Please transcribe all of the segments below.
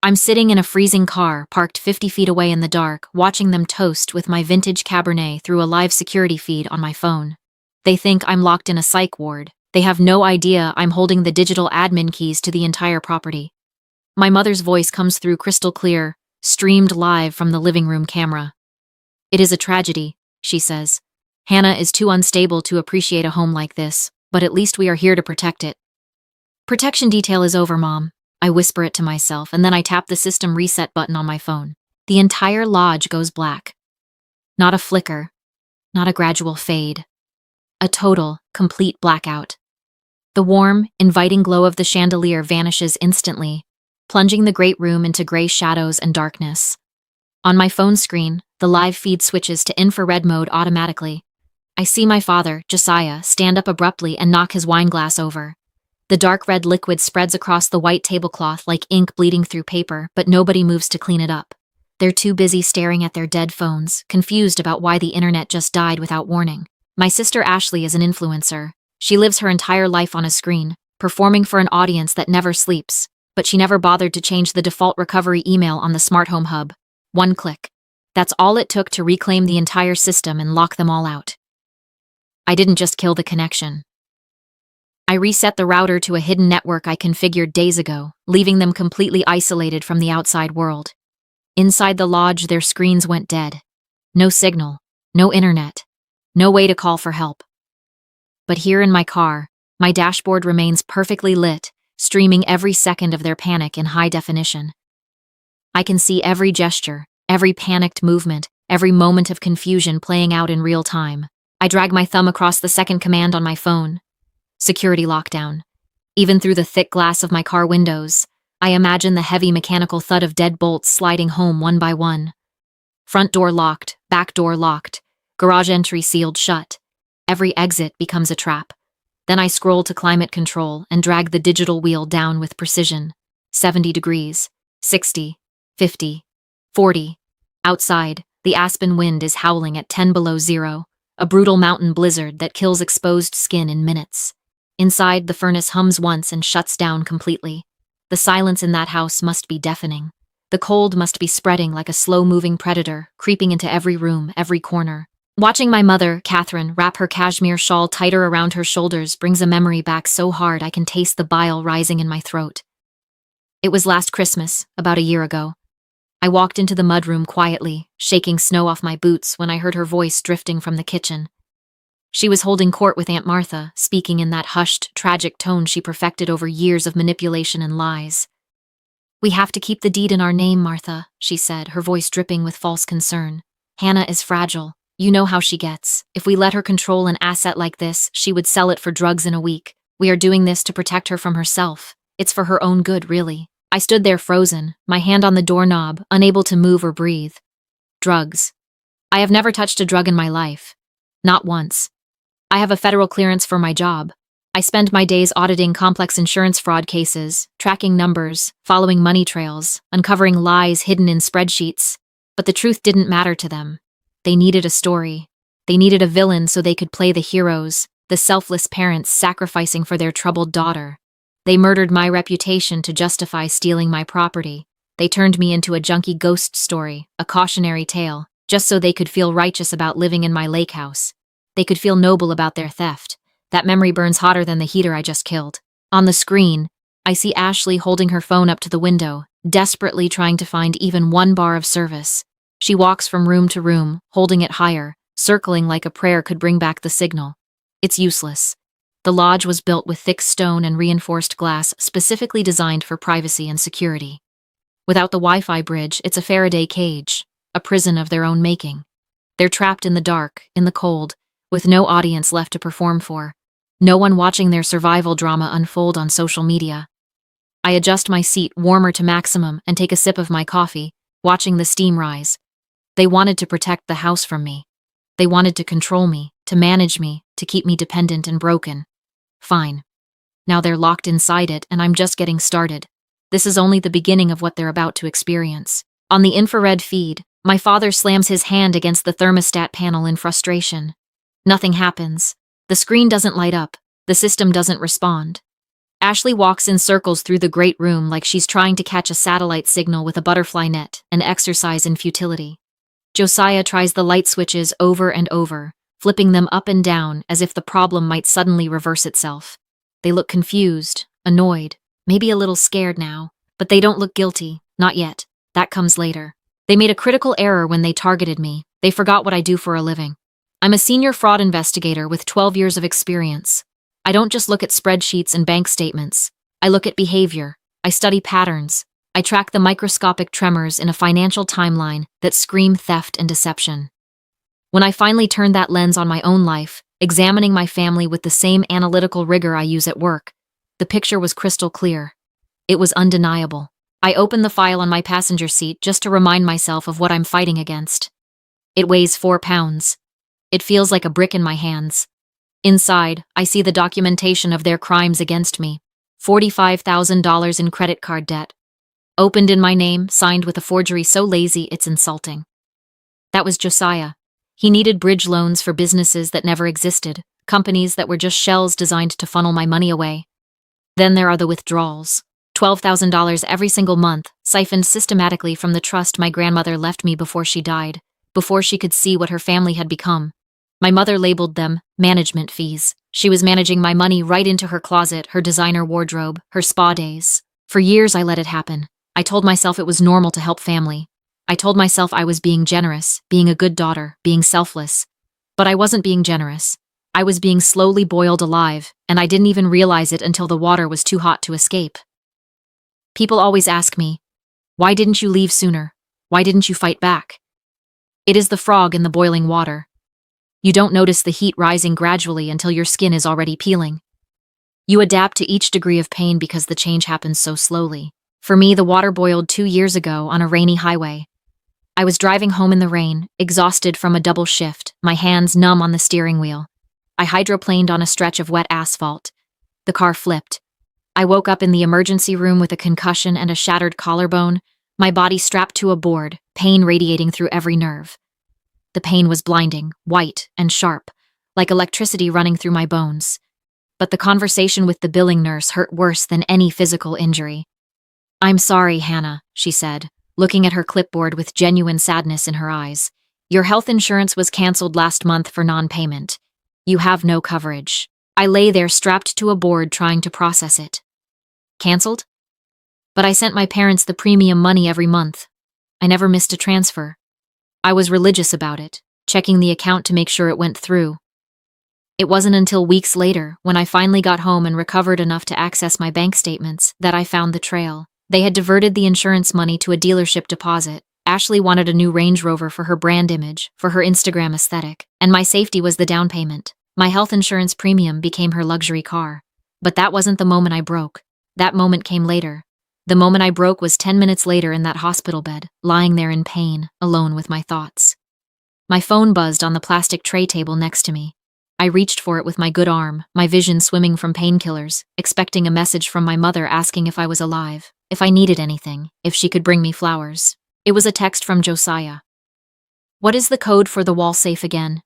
I'm sitting in a freezing car, parked 50 feet away in the dark, watching them toast with my vintage Cabernet through a live security feed on my phone. They think I'm locked in a psych ward. They have no idea I'm holding the digital admin keys to the entire property. My mother's voice comes through crystal clear, streamed live from the living room camera. "It is a tragedy," she says. "Hannah is too unstable to appreciate a home like this, but at least we are here to protect it." "Protection detail is over, Mom." I whisper it to myself, and then I tap the system reset button on my phone. The entire lodge goes black. Not a flicker, not a gradual fade. A total, complete blackout. The warm, inviting glow of the chandelier vanishes instantly, plunging the great room into gray shadows and darkness. On my phone screen, the live feed switches to infrared mode automatically. I see my father, Josiah, stand up abruptly and knock his wine glass over. The dark red liquid spreads across the white tablecloth like ink bleeding through paper, but nobody moves to clean it up. They're too busy staring at their dead phones, confused about why the internet just died without warning. My sister Ashley is an influencer. She lives her entire life on a screen, performing for an audience that never sleeps, but she never bothered to change the default recovery email on the smart home hub. One click. That's all it took to reclaim the entire system and lock them all out. I didn't just kill the connection. I reset the router to a hidden network I configured days ago, leaving them completely isolated from the outside world. Inside the lodge, their screens went dead. No signal, no internet, no way to call for help. But here in my car, my dashboard remains perfectly lit, streaming every second of their panic in high definition. I can see every gesture, every panicked movement, every moment of confusion playing out in real time. I drag my thumb across the second command on my phone. Security lockdown. Even through the thick glass of my car windows, I imagine the heavy mechanical thud of dead bolts sliding home one by one. Front door locked, back door locked, garage entry sealed shut. Every exit becomes a trap. Then I scroll to climate control and drag the digital wheel down with precision. 70 degrees, 60, 50, 40. Outside, the aspen wind is howling at 10 below zero, a brutal mountain blizzard that kills exposed skin in minutes. Inside, the furnace hums once and shuts down completely. The silence in that house must be deafening. The cold must be spreading like a slow-moving predator, creeping into every room, every corner. Watching my mother, Catherine, wrap her cashmere shawl tighter around her shoulders brings a memory back so hard I can taste the bile rising in my throat. It was last Christmas, about a year ago. I walked into the mudroom quietly, shaking snow off my boots when I heard her voice drifting from the kitchen. She was holding court with Aunt Martha, speaking in that hushed, tragic tone she perfected over years of manipulation and lies. "We have to keep the deed in our name, Martha," she said, her voice dripping with false concern. "Hannah is fragile. You know how she gets. If we let her control an asset like this, she would sell it for drugs in a week. We are doing this to protect her from herself. It's for her own good, really." I stood there frozen, my hand on the doorknob, unable to move or breathe. Drugs. I have never touched a drug in my life. Not once. I have a federal clearance for my job. I spend my days auditing complex insurance fraud cases, tracking numbers, following money trails, uncovering lies hidden in spreadsheets. But the truth didn't matter to them. They needed a story. They needed a villain so they could play the heroes, the selfless parents sacrificing for their troubled daughter. They murdered my reputation to justify stealing my property. They turned me into a junky ghost story, a cautionary tale, just so they could feel righteous about living in my lake house. They could feel noble about their theft. That memory burns hotter than the heater I just killed. On the screen, I see Ashley holding her phone up to the window, desperately trying to find even one bar of service. She walks from room to room, holding it higher, circling like a prayer could bring back the signal. It's useless. The lodge was built with thick stone and reinforced glass specifically designed for privacy and security. Without the Wi-Fi bridge, it's a Faraday cage, a prison of their own making. They're trapped in the dark, in the cold, with no audience left to perform for. No one watching their survival drama unfold on social media. I adjust my seat warmer to maximum and take a sip of my coffee, watching the steam rise. They wanted to protect the house from me. They wanted to control me, to manage me, to keep me dependent and broken. Fine. Now they're locked inside it, and I'm just getting started. This is only the beginning of what they're about to experience. On the infrared feed, my father slams his hand against the thermostat panel in frustration. Nothing happens. The screen doesn't light up. The system doesn't respond. Ashley walks in circles through the great room like she's trying to catch a satellite signal with a butterfly net, an exercise in futility. Josiah tries the light switches over and over, flipping them up and down as if the problem might suddenly reverse itself. They look confused, annoyed, maybe a little scared now, but they don't look guilty, not yet. That comes later. They made a critical error when they targeted me. They forgot what I do for a living. I'm a senior fraud investigator with 12 years of experience. I don't just look at spreadsheets and bank statements. I look at behavior. I study patterns. I track the microscopic tremors in a financial timeline that scream theft and deception. When I finally turned that lens on my own life, examining my family with the same analytical rigor I use at work, the picture was crystal clear. It was undeniable. I opened the file on my passenger seat just to remind myself of what I'm fighting against. It weighs 4 pounds. It feels like a brick in my hands. Inside, I see the documentation of their crimes against me. $45,000 in credit card debt. Opened in my name, signed with a forgery so lazy it's insulting. That was Josiah. He needed bridge loans for businesses that never existed, companies that were just shells designed to funnel my money away. Then there are the withdrawals. $12,000 every single month, siphoned systematically from the trust my grandmother left me before she died, before she could see what her family had become. My mother labeled them management fees. She was managing my money right into her closet, her designer wardrobe, her spa days. For years I let it happen. I told myself it was normal to help family. I told myself I was being generous, being a good daughter, being selfless. But I wasn't being generous. I was being slowly boiled alive, and I didn't even realize it until the water was too hot to escape. People always ask me, why didn't you leave sooner? Why didn't you fight back? It is the frog in the boiling water. You don't notice the heat rising gradually until your skin is already peeling. You adapt to each degree of pain because the change happens so slowly. For me, the water boiled 2 years ago on a rainy highway. I was driving home in the rain, exhausted from a double shift, my hands numb on the steering wheel. I hydroplaned on a stretch of wet asphalt. The car flipped. I woke up in the emergency room with a concussion and a shattered collarbone, my body strapped to a board, pain radiating through every nerve. The pain was blinding, white, and sharp, like electricity running through my bones. But the conversation with the billing nurse hurt worse than any physical injury. "I'm sorry, Hannah," she said, looking at her clipboard with genuine sadness in her eyes. "Your health insurance was canceled last month for non-payment. You have no coverage." I lay there strapped to a board trying to process it. Canceled? But I sent my parents the premium money every month. I never missed a transfer. I was religious about it, checking the account to make sure it went through. It wasn't until weeks later, when I finally got home and recovered enough to access my bank statements, that I found the trail. They had diverted the insurance money to a dealership deposit. Ashley wanted a new Range Rover for her brand image, for her Instagram aesthetic, and my safety was the down payment. My health insurance premium became her luxury car. But that wasn't the moment I broke. That moment came later. The moment I broke was 10 minutes later in that hospital bed, lying there in pain, alone with my thoughts. My phone buzzed on the plastic tray table next to me. I reached for it with my good arm, my vision swimming from painkillers, expecting a message from my mother asking if I was alive, if I needed anything, if she could bring me flowers. It was a text from Josiah. "What is the code for the wall safe again?"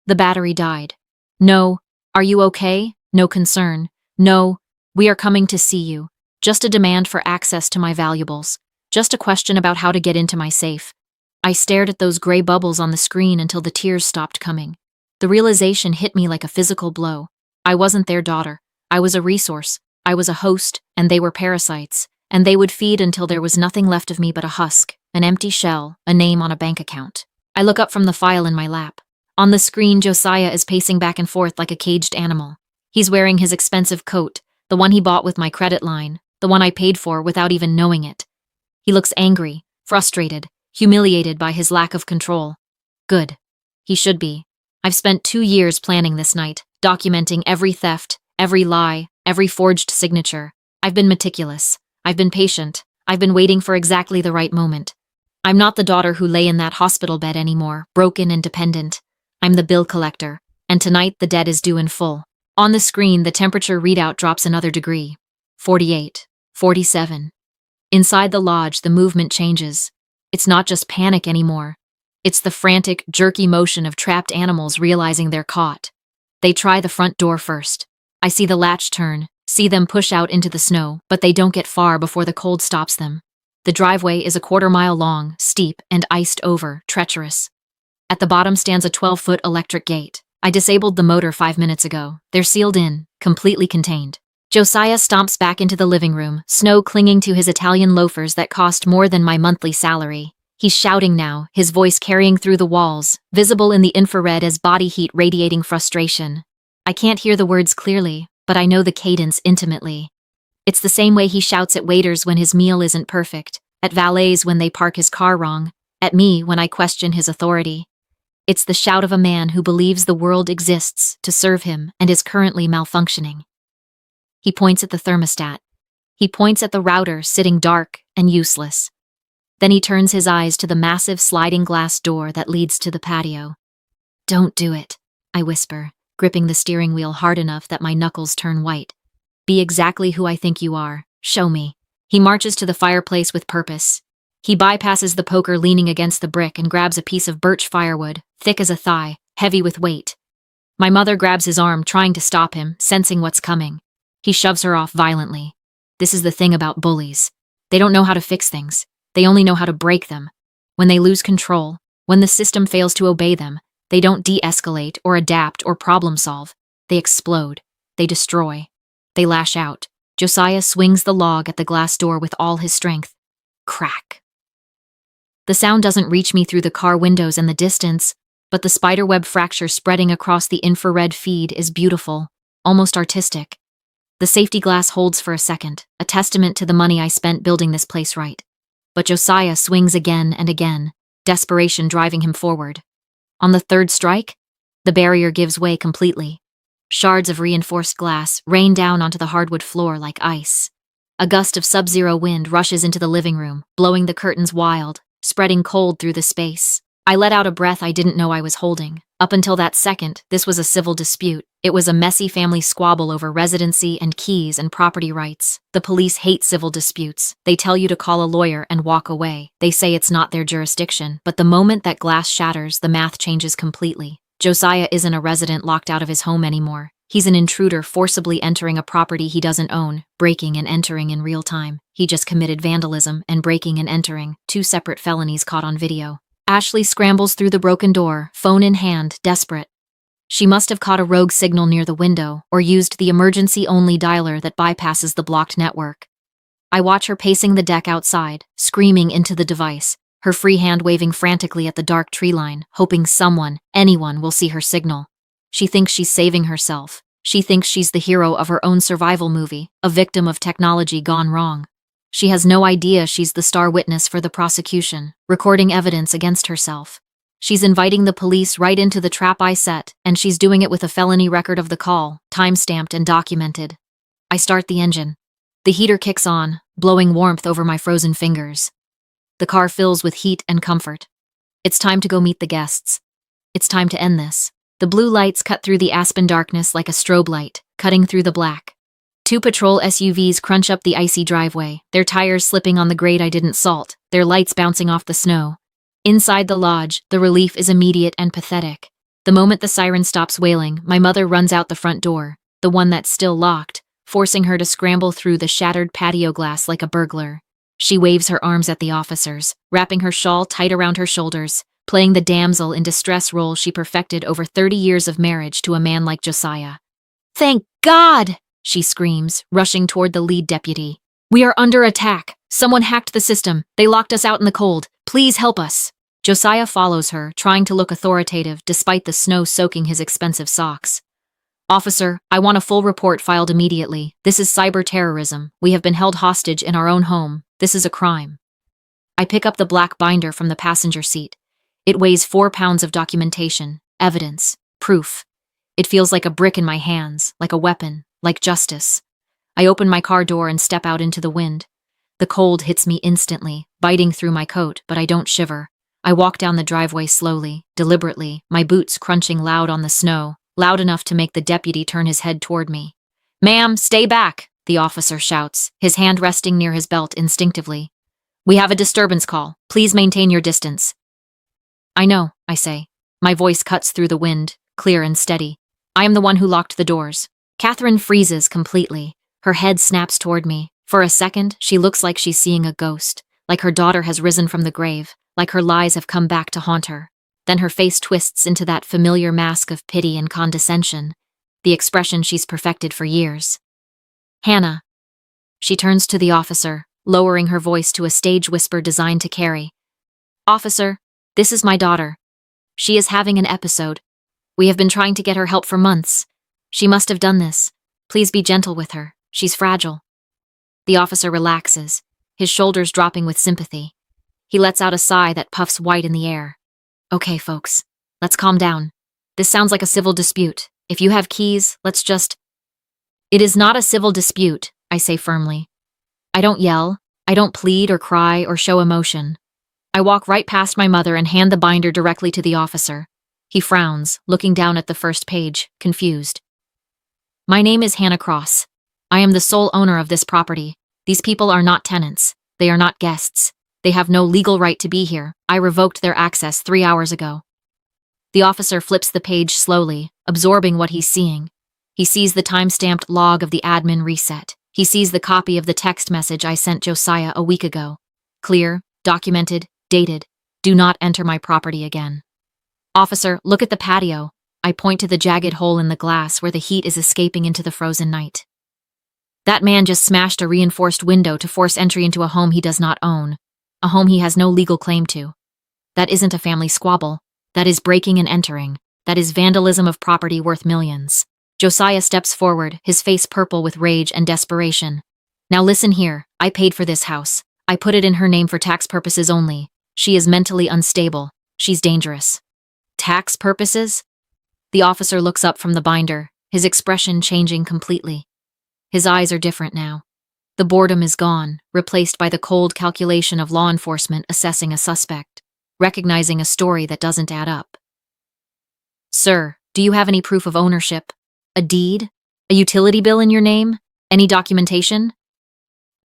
The battery died. "No. Are you okay? No concern. No. We are coming to see you. Just a demand for access to my valuables. Just a question about how to get into my safe." I stared at those gray bubbles on the screen until the tears stopped coming. The realization hit me like a physical blow. I wasn't their daughter. I was a resource. I was a host, and they were parasites. And they would feed until there was nothing left of me but a husk, an empty shell, a name on a bank account. I look up from the file in my lap. On the screen, Josiah is pacing back and forth like a caged animal. He's wearing his expensive coat, the one he bought with my credit line, the one I paid for without even knowing it. He looks angry, frustrated, humiliated by his lack of control. Good. He should be. I've spent 2 years planning this night, documenting every theft, every lie, every forged signature. I've been meticulous. I've been patient. I've been waiting for exactly the right moment. I'm not the daughter who lay in that hospital bed anymore, broken and dependent. I'm the bill collector, and tonight the debt is due in full. On the screen, the temperature readout drops another degree. 48, 47. Inside the lodge, the movement changes. It's not just panic anymore. It's the frantic, jerky motion of trapped animals realizing they're caught. They try the front door first. I see the latch turn, See them push out into the snow, but they don't get far before the cold stops them. The driveway is a quarter-mile long, steep, and iced over, treacherous. At the bottom stands a 12-foot electric gate. I disabled the motor 5 minutes ago. They're sealed in, completely contained. Josiah stomps back into the living room, snow clinging to his Italian loafers that cost more than my monthly salary. He's shouting now, his voice carrying through the walls, visible in the infrared as body heat radiating frustration. I can't hear the words clearly, but I know the cadence intimately. It's the same way he shouts at waiters when his meal isn't perfect, at valets when they park his car wrong, at me when I question his authority. It's the shout of a man who believes the world exists to serve him and is currently malfunctioning. He points at the thermostat. He points at the router sitting dark and useless. Then he turns his eyes to the massive sliding glass door that leads to the patio. "Don't do it," I whisper, gripping the steering wheel hard enough that my knuckles turn white. "Be exactly who I think you are. Show me." He marches to the fireplace with purpose. He bypasses the poker leaning against the brick and grabs a piece of birch firewood, thick as a thigh, heavy with weight. My mother grabs his arm, trying to stop him, sensing what's coming. He shoves her off violently. This is the thing about bullies. They don't know how to fix things. They only know how to break them. When they lose control, when the system fails to obey them, they don't de-escalate or adapt or problem solve. They explode. They destroy. They lash out. Josiah swings the log at the glass door with all his strength. Crack. The sound doesn't reach me through the car windows and the distance, but the spiderweb fracture spreading across the infrared feed is beautiful, almost artistic. The safety glass holds for a second, a testament to the money I spent building this place right. But Josiah swings again and again, desperation driving him forward. On the third strike, the barrier gives way completely. Shards of reinforced glass rain down onto the hardwood floor like ice. A gust of sub-zero wind rushes into the living room, blowing the curtains wild, spreading cold through the space. I let out a breath I didn't know I was holding. Up until that second, this was a civil dispute. It was a messy family squabble over residency and keys and property rights. The police hate civil disputes. They tell you to call a lawyer and walk away. They say it's not their jurisdiction. But the moment that glass shatters, the math changes completely. Josiah isn't a resident locked out of his home anymore. He's an intruder forcibly entering a property he doesn't own, breaking and entering in real time. He just committed vandalism and breaking and entering, 2 separate felonies caught on video. Ashley scrambles through the broken door, phone in hand, desperate. She must have caught a rogue signal near the window or used the emergency-only dialer that bypasses the blocked network. I watch her pacing the deck outside, screaming into the device, her free hand waving frantically at the dark tree line, hoping someone, anyone, will see her signal. She thinks she's saving herself. She thinks she's the hero of her own survival movie, a victim of technology gone wrong. She has no idea she's the star witness for the prosecution, recording evidence against herself. She's inviting the police right into the trap I set, and she's doing it with a felony record of the call, time-stamped and documented. I start the engine. The heater kicks on, blowing warmth over my frozen fingers. The car fills with heat and comfort. It's time to go meet the guests. It's time to end this. The blue lights cut through the aspen darkness like a strobe light, cutting through the black. 2 patrol SUVs crunch up the icy driveway, their tires slipping on the grate I didn't salt, their lights bouncing off the snow. Inside the lodge, the relief is immediate and pathetic. The moment the siren stops wailing, my mother runs out the front door, the one that's still locked, forcing her to scramble through the shattered patio glass like a burglar. She waves her arms at the officers, wrapping her shawl tight around her shoulders, playing the damsel in distress role she perfected over 30 years of marriage to a man like Josiah. "Thank God!" she screams, rushing toward the lead deputy. "We are under attack. Someone hacked the system. They locked us out in the cold. Please help us." Josiah follows her, trying to look authoritative despite the snow soaking his expensive socks. "Officer, I want a full report filed immediately. This is cyber terrorism. We have been held hostage in our own home. This is a crime." I pick up the black binder from the passenger seat. It weighs 4 pounds of documentation, evidence, proof. It feels like a brick in my hands, like a weapon, like justice. I open my car door and step out into the wind. The cold hits me instantly, biting through my coat, but I don't shiver. I walk down the driveway slowly, deliberately, my boots crunching loud on the snow, loud enough to make the deputy turn his head toward me. "Ma'am, stay back," the officer shouts, his hand resting near his belt instinctively. "We have a disturbance call. Please maintain your distance." "I know," I say. My voice cuts through the wind, clear and steady. "I am the one who locked the doors." Catherine freezes completely. Her head snaps toward me. For a second, she looks like she's seeing a ghost, like her daughter has risen from the grave, like her lies have come back to haunt her. Then her face twists into that familiar mask of pity and condescension, the expression she's perfected for years. Hannah. She turns to the officer, lowering her voice to a stage whisper designed to carry. Officer, this is my daughter. She is having an episode. We have been trying to get her help for months. She must have done this. Please be gentle with her. She's fragile. The officer relaxes, his shoulders dropping with sympathy. He lets out a sigh that puffs white in the air. Okay, folks, let's calm down. This sounds like a civil dispute. If you have keys, let's just... It is not a civil dispute, I say firmly. I don't yell, I don't plead or cry or show emotion. I walk right past my mother and hand the binder directly to the officer. He frowns, looking down at the first page, confused. My name is Hannah Cross. I am the sole owner of this property. These people are not tenants. They are not guests. They have no legal right to be here. I revoked their access 3 hours ago. The officer flips the page slowly, absorbing what he's seeing. He sees the time-stamped log of the admin reset. He sees the copy of the text message I sent Josiah a week ago. Clear, documented, dated. Do not enter my property again. Officer, look at the patio. I point to the jagged hole in the glass where the heat is escaping into the frozen night. That man just smashed a reinforced window to force entry into a home he does not own, a home he has no legal claim to. That isn't a family squabble. That is breaking and entering. That is vandalism of property worth millions. Josiah steps forward, his face purple with rage and desperation. Now listen here, I paid for this house. I put it in her name for tax purposes only. She is mentally unstable. She's dangerous. Tax purposes? The officer looks up from the binder, his expression changing completely. His eyes are different now. The boredom is gone, replaced by the cold calculation of law enforcement assessing a suspect, recognizing a story that doesn't add up. Sir, do you have any proof of ownership? A deed? A utility bill in your name? Any documentation?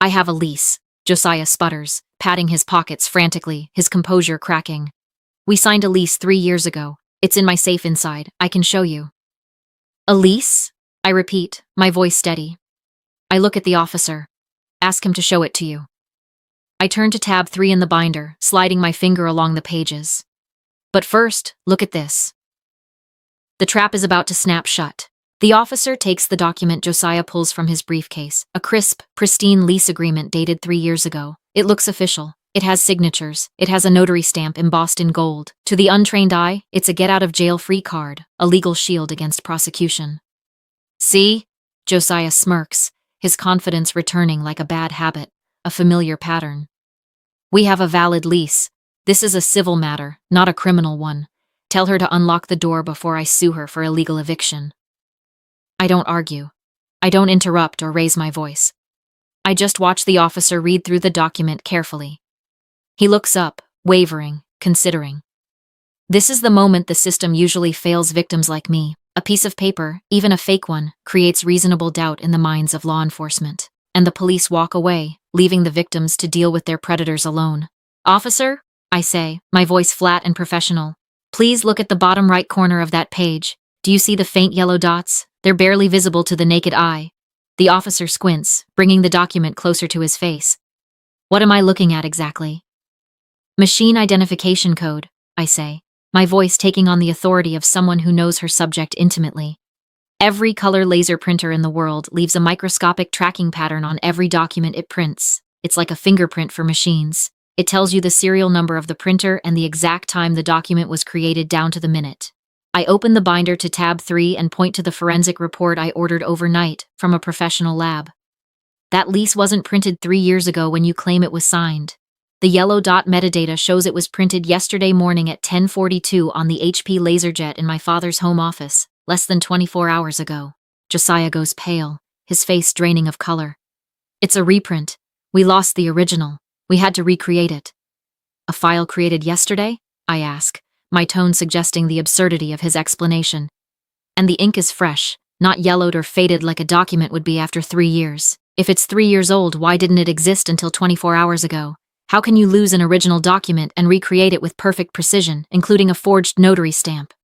I have a lease, Josiah sputters, patting his pockets frantically, his composure cracking. We signed a lease 3 years ago. It's in my safe inside. I can show you. A lease? I repeat, my voice steady. I look at the officer. Ask him to show it to you. I turn to tab 3 in the binder, sliding my finger along the pages. But first, look at this. The trap is about to snap shut. The officer takes the document Josiah pulls from his briefcase, a crisp, pristine lease agreement dated 3 years ago. It looks official. It has signatures. It has a notary stamp embossed in gold. To the untrained eye, it's a get-out-of-jail-free card, a legal shield against prosecution. See? Josiah smirks, his confidence returning like a bad habit, a familiar pattern. We have a valid lease. This is a civil matter, not a criminal one. Tell her to unlock the door before I sue her for illegal eviction. I don't argue. I don't interrupt or raise my voice. I just watch the officer read through the document carefully. He looks up, wavering, considering. This is the moment the system usually fails victims like me. A piece of paper, even a fake one, creates reasonable doubt in the minds of law enforcement. And the police walk away, leaving the victims to deal with their predators alone. Officer, I say, my voice flat and professional. Please look at the bottom right corner of that page. Do you see the faint yellow dots? They're barely visible to the naked eye. The officer squints, bringing the document closer to his face. What am I looking at exactly? Machine identification code, I say, my voice taking on the authority of someone who knows her subject intimately. Every color laser printer in the world leaves a microscopic tracking pattern on every document it prints. It's like a fingerprint for machines. It tells you the serial number of the printer and the exact time the document was created down to the minute. I open the binder to tab 3 and point to the forensic report I ordered overnight from a professional lab. That lease wasn't printed 3 years ago when you claim it was signed. The yellow dot metadata shows it was printed yesterday morning at 10:42 on the HP LaserJet in my father's home office, less than 24 hours ago. Josiah goes pale, his face draining of color. It's a reprint. We lost the original. We had to recreate it. A file created yesterday? I ask, my tone suggesting the absurdity of his explanation. And the ink is fresh, not yellowed or faded like a document would be after 3 years. If it's 3 years old, why didn't it exist until 24 hours ago? How can you lose an original document and recreate it with perfect precision, including a forged notary stamp?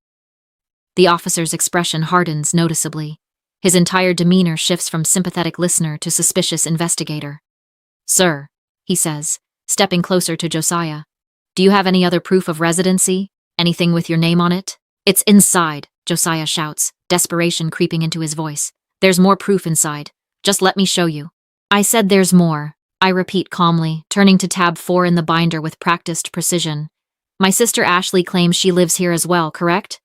The officer's expression hardens noticeably. His entire demeanor shifts from sympathetic listener to suspicious investigator. Sir, he says, stepping closer to Josiah. Do you have any other proof of residency? Anything with your name on it? It's inside, Josiah shouts, desperation creeping into his voice. There's more proof inside. Just let me show you. I said there's more, I repeat calmly, turning to tab 4 in the binder with practiced precision. My sister Ashley claims she lives here as well, correct?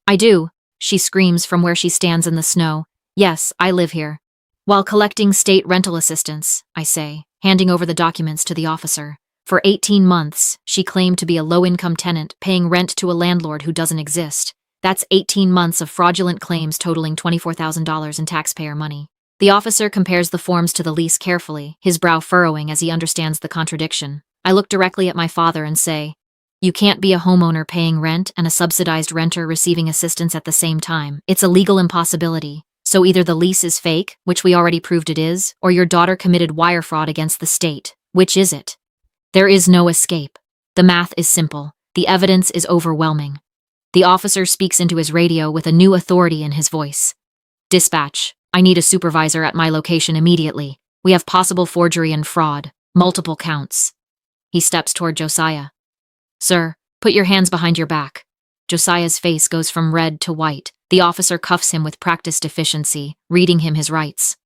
I do, she screams from where she stands in the snow. Yes, I live here. While collecting state rental assistance, I say, handing over the documents to the officer. For 18 months, she claimed to be a low-income tenant paying rent to a landlord who doesn't exist. That's 18 months of fraudulent claims totaling $24,000 in taxpayer money. The officer compares the forms to the lease carefully, his brow furrowing as he understands the contradiction. I look directly at my father and say, you can't be a homeowner paying rent and a subsidized renter receiving assistance at the same time. It's a legal impossibility. So either the lease is fake, which we already proved it is, or your daughter committed wire fraud against the state. Which is it? There is no escape. The math is simple. The evidence is overwhelming. The officer speaks into his radio with a new authority in his voice. Dispatch, I need a supervisor at my location immediately. We have possible forgery and fraud. Multiple counts. He steps toward Josiah. Sir, put your hands behind your back. Josiah's face goes from red to white. The officer cuffs him with practiced efficiency, reading him his rights.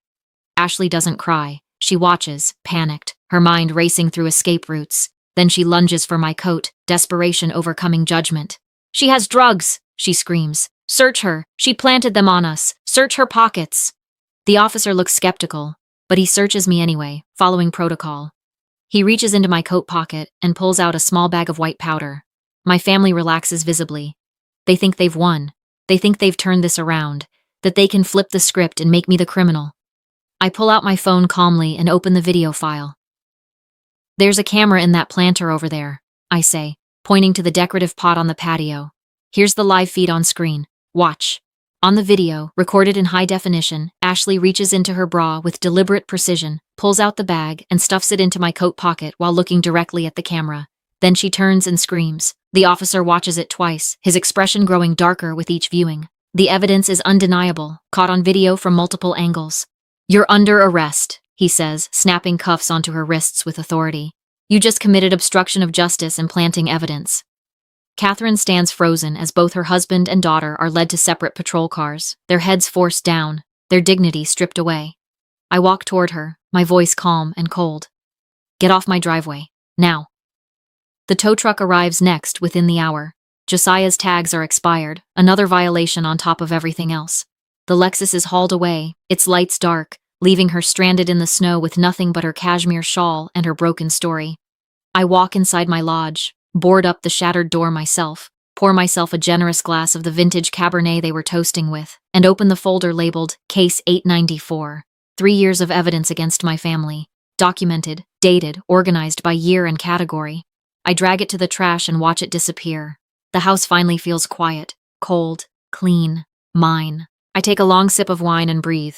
Ashley doesn't cry. She watches, panicked, her mind racing through escape routes. Then she lunges for my coat, desperation overcoming judgment. She has drugs, she screams. Search her. She planted them on us. Search her pockets. The officer looks skeptical, but he searches me anyway, following protocol. He reaches into my coat pocket and pulls out a small bag of white powder. My family relaxes visibly. They think they've won. They think they've turned this around, that they can flip the script and make me the criminal. I pull out my phone calmly and open the video file. There's a camera in that planter over there, I say, pointing to the decorative pot on the patio. Here's the live feed on screen. Watch. On the video, recorded in high definition, Ashley reaches into her bra with deliberate precision, pulls out the bag, and stuffs it into my coat pocket while looking directly at the camera. Then she turns and screams. The officer watches it twice, his expression growing darker with each viewing. The evidence is undeniable, caught on video from multiple angles. You're under arrest, he says, snapping cuffs onto her wrists with authority. You just committed obstruction of justice and planting evidence. Catherine stands frozen as both her husband and daughter are led to separate patrol cars, their heads forced down, their dignity stripped away. I walk toward her, my voice calm and cold. Get off my driveway, now. The tow truck arrives next within the hour. Josiah's tags are expired, another violation on top of everything else. The Lexus is hauled away, its lights dark, leaving her stranded in the snow with nothing but her cashmere shawl and her broken story. I walk inside my lodge, board up the shattered door myself, pour myself a generous glass of the vintage Cabernet they were toasting with, and open the folder labeled Case 894. 3 years of evidence against my family. Documented, dated, organized by year and category. I drag it to the trash and watch it disappear. The house finally feels quiet, cold, clean, mine. I take a long sip of wine and breathe.